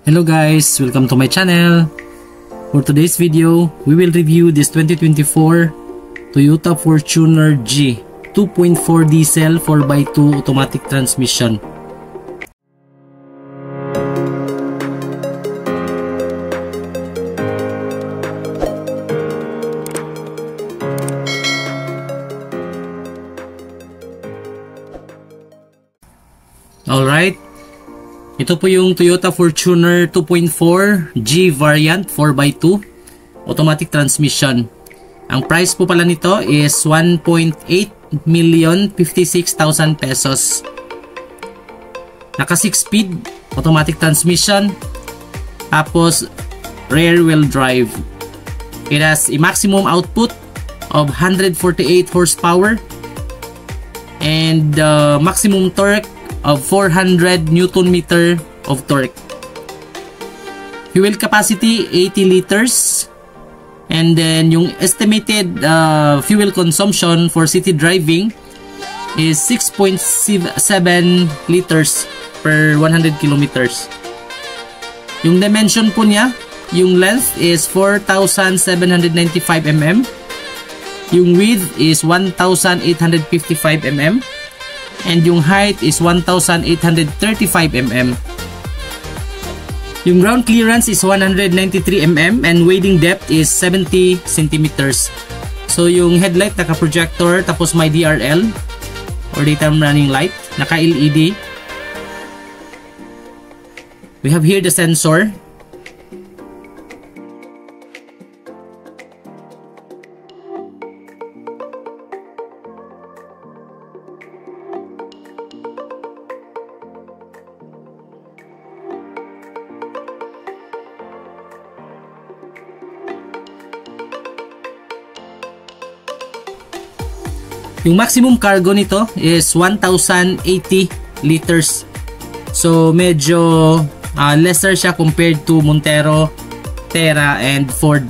Hello guys, welcome to my channel. For today's video, we will review this 2024 Toyota Fortuner G 2.4 diesel 4x2 automatic transmission. Alright, ito po yung Toyota Fortuner 2.4 G variant 4x2 automatic transmission. Ang price po pala nito is 1.856,000 pesos. Naka 6-speed automatic transmission, tapos rear wheel drive. It has a maximum output of 148 horsepower and maximum torque of 400 Newton meter of torque. Fuel capacity 80 liters, and then yung estimated fuel consumption for city driving is 6.7 liters per 100 kilometers. Yung dimension po niya, yung length is 4,795 mm, yung width is 1,855 mm, and yung height is 1,835 mm. Yung ground clearance is 193 mm and wading depth is 70 centimeters. So yung headlight naka-projector, tapos may DRL or daytime running light, naka-LED. We have here the sensor. Yung maximum cargo nito is 1,080 liters. So medyo lesser siya compared to Montero, Terra, and Ford.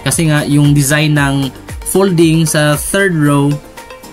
Kasi nga yung design ng folding sa third row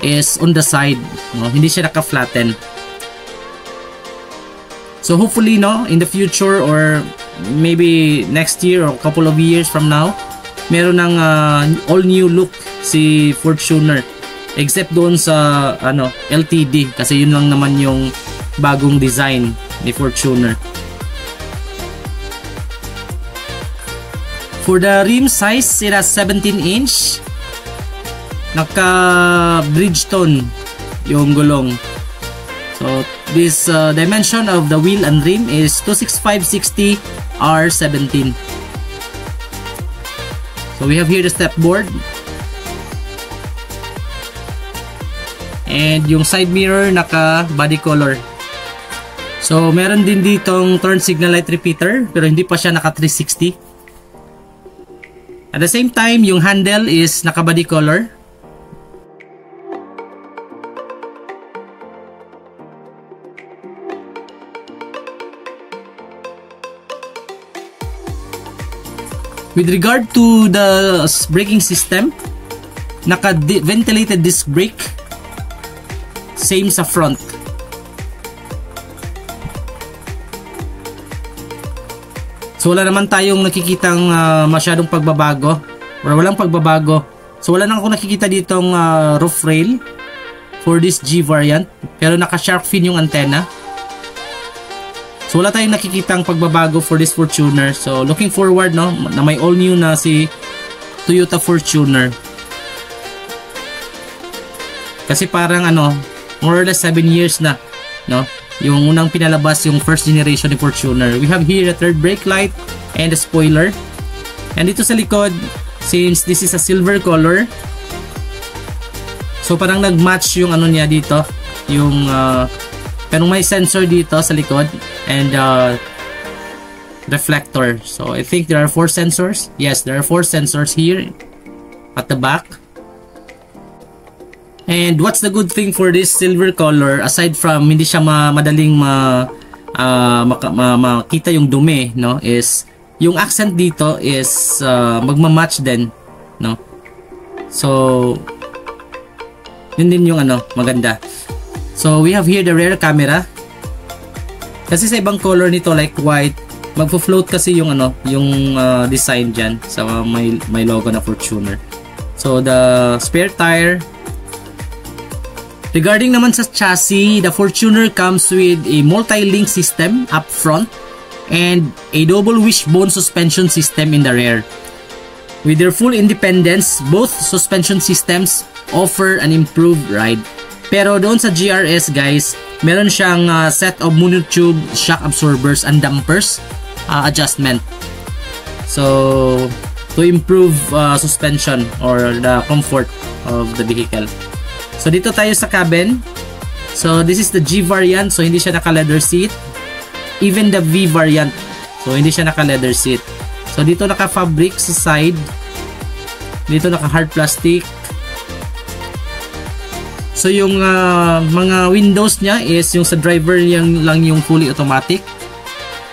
is on the side, no? Hindi siya naka-flatten. So hopefully, no, in the future or maybe next year or couple of years from now, meron ng all new look si Fortuner. Except doon sa LTD, kasi yun lang naman yung bagong design ni Fortuner. For the rim size, it has 17 inch. Naka Bridgestone yung gulong. So this dimension of the wheel and rim is 265/60 R17. So we have here the step board. And yung side mirror naka body color. So meron din ditong turn signal light repeater, pero hindi pa siya naka 360. At the same time, yung handle is naka body color. With regard to the braking system, naka ventilated disc brake. Same sa front. So wala naman tayong nakikitang masyadong pagbabago, or walang pagbabago. So wala nang ako nakikita ditong roof rail for this G variant, pero naka shark fin yung antenna. So wala tayong nakikitang pagbabago for this Fortuner. So looking forward, no, na may all new na si Toyota Fortuner. Kasi parang more or less 7 years na, no, yung unang pinalabas yung first generation ni Fortuner. We have here a third brake light and a spoiler. And dito sa likod, since this is a silver color, so parang nag-match yung niya dito, yung pero may sensor dito sa likod and reflector. So I think there are 4 sensors. Yes, there are 4 sensors here at the back. And what's the good thing for this silver color, aside from hindi siya madaling makita yung dumi, no, is yung accent dito is magma-match din, no. So yun din yung maganda. So we have here the rear camera. Kasi sa ibang color nito like white, magfo-float kasi yung ano, yung design diyan sa may logo na Fortuner. So the spare tire. Regarding naman sa chassis, the Fortuner comes with a multi-link system up front and a double wishbone suspension system in the rear. With their full independence, both suspension systems offer an improved ride. Pero doon sa GRS guys, meron siyang set of monotube shock absorbers and dampers adjustment. So to improve suspension or the comfort of the vehicle. So dito tayo sa cabin. So this is the G variant, so hindi siya naka leather seat. Even the V variant, so hindi siya naka leather seat. So dito naka fabric sa side. Dito naka hard plastic. So yung mga windows niya is yung sa driver lang yung fully automatic.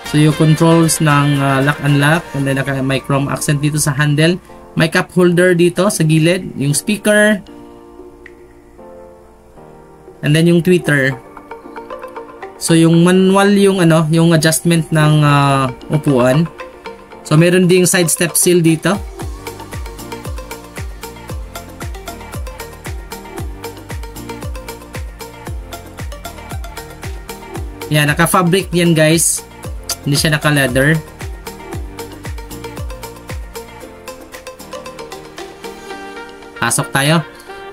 So yung controls ng lock and lock, and then may chrome accent dito sa handle. May cup holder dito sa gilid, yung speaker. And then yung tweeter. So yung manual yung yung adjustment ng upuan. So meron ding side step seal dito. Yan, naka-fabric yan guys. Hindi siya naka-leather. Pasok tayo.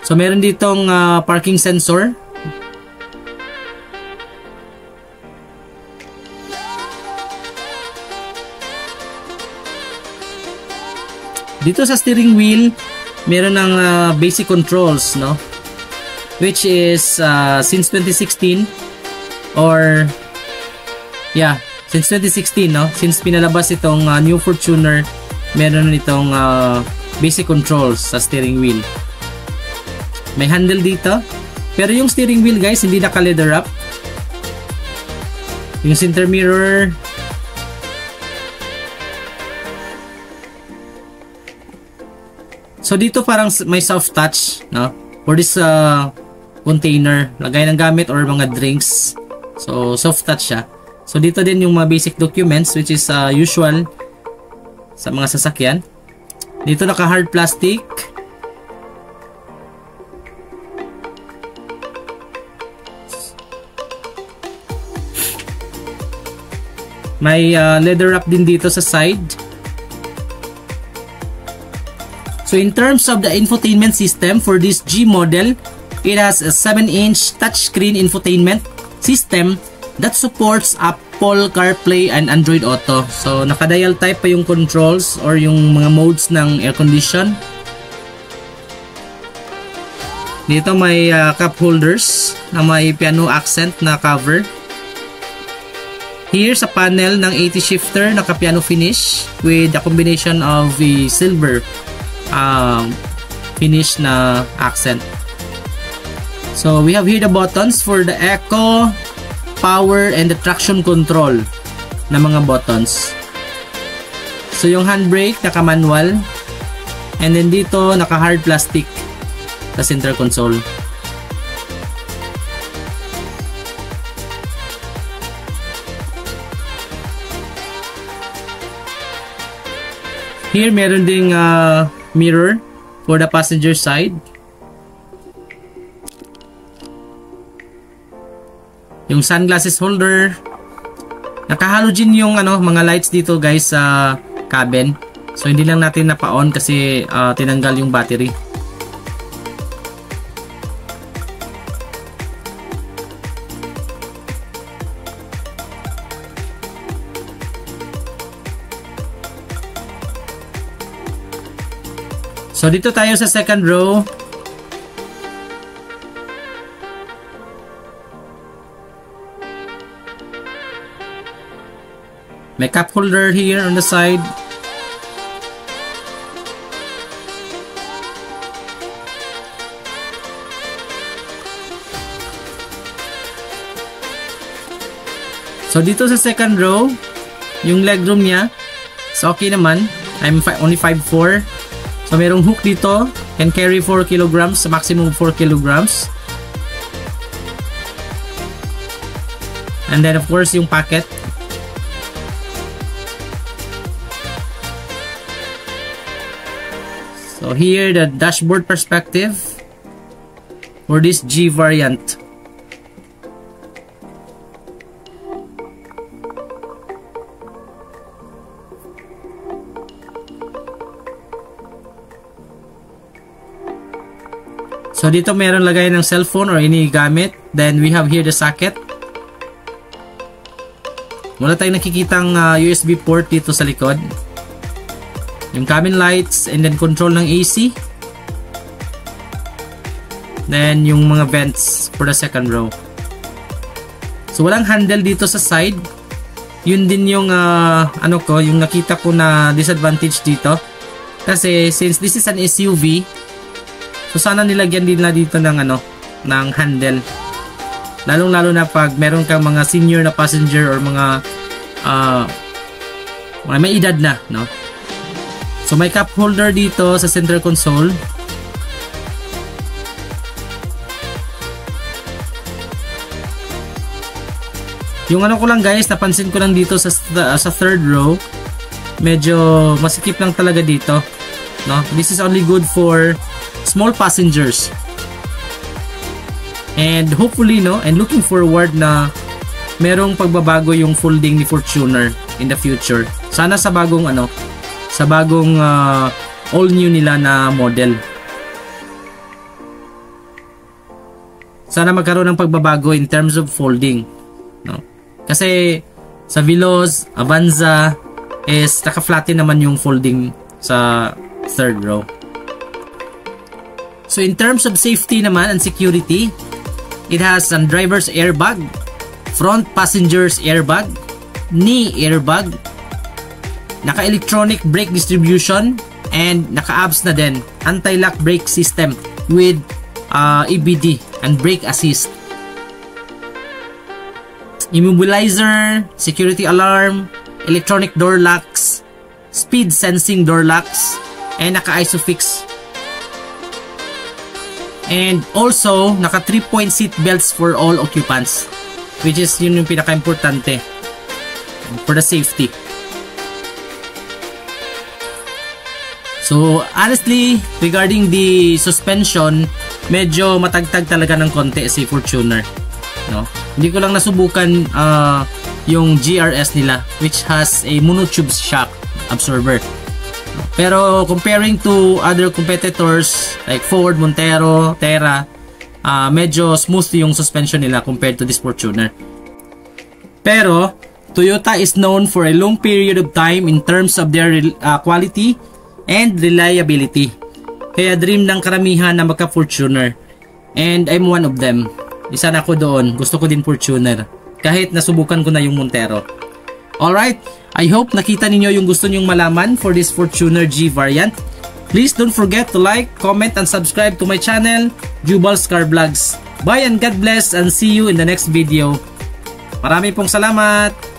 So meron ditong parking sensor. Dito sa steering wheel, meron ng basic controls, no? Which is since 2016 or yeah, since 2016, no? Since pinalabas itong new Fortuner, meron nitong basic controls sa steering wheel. May handle dito. Pero yung steering wheel guys, hindi naka-leather wrap. Yung center mirror. So dito parang may soft touch, no? For this container, lagay ng gamit or mga drinks. So soft touch siya. So dito din yung mga basic documents which is usual sa mga sasakyan. Dito naka hard plastic. May leather wrap din dito sa side. So in terms of the infotainment system for this G model, it has a 7-inch touchscreen infotainment system that supports Apple CarPlay and Android Auto. So naka-dial type pa yung controls or yung mga modes ng air condition. Dito may cup holders na may piano accent na cover. Here sa panel ng 80 shifter, naka-piano finish with a combination of the silver finish na accent. So we have here the buttons for the eco, power, and the traction control na mga buttons. So yung handbrake naka-manual, and then dito naka-hard plastic sa center console. Here meron ding mirror for the passenger side. Yung sunglasses holder. Naka-halogen yung mga lights dito guys sa cabin. So hindi lang natin napa-on kasi tinanggal yung battery. So dito tayo sa second row. May cup holder here on the side. So dito sa second row, yung legroom niya, so okay naman. I'm only 5'4". So merong hook dito, can carry 4 kilograms, maximum 4 kilograms. And then of course yung pocket. So here, the dashboard perspective for this G variant. So dito meron lagay ng cellphone or any gamit. Then we have here the socket. Wala tayong nakikitang USB port dito sa likod. Yung cabin lights and then control ng AC. Then yung mga vents for the second row. So walang handle dito sa side. Yun din yung yung nakita ko na disadvantage dito. Kasi since this is an SUV, so sana nilagyan din na dito ng ng handle. Lalong-lalo na pag meron kang mga senior na passenger or mga may edad na, no? So may cup holder dito sa center console. Yung ko lang guys, napansin ko lang dito sa third row, medyo masikip lang talaga dito, no? This is only good for small passengers. And hopefully, no, and looking forward na merong pagbabago yung folding ni Fortuner in the future. Sana sa bagong all new nila na model. Sana magkaroon ng pagbabago in terms of folding, no? Kasi sa Veloz, Avanza is naka-flatten naman yung folding sa third row. So in terms of safety naman and security, it has a driver's airbag, front passenger's airbag, knee airbag, naka-electronic brake distribution, and naka-ABS na din, anti-lock brake system with EBD and brake assist. Immobilizer, security alarm, electronic door locks, speed sensing door locks, and naka-ISOFIX. And also, naka 3-point seat belts for all occupants, which is yun yung pinaka-importante for the safety. So, honestly, regarding the suspension, medyo matagtag talaga ng konti si Fortuner, no? Hindi ko lang nasubukan yung GRS nila, which has a monotube shock absorber. Pero comparing to other competitors like Ford, Montero, Terra, medyo smooth yung suspension nila compared to this Fortuner. Pero Toyota is known for a long period of time in terms of their quality and reliability. Kaya dream ng karamihan na magka-Fortuner. And I'm one of them. Isa na ako doon. Gusto ko din Fortuner. Kahit nasubukan ko na yung Montero. Alright, I hope nakita ninyo yung gusto nyong malaman for this Fortuner G variant. Please don't forget to like, comment, and subscribe to my channel, Jubal's Car Vlogs. Bye and God bless and see you in the next video. Marami pong salamat!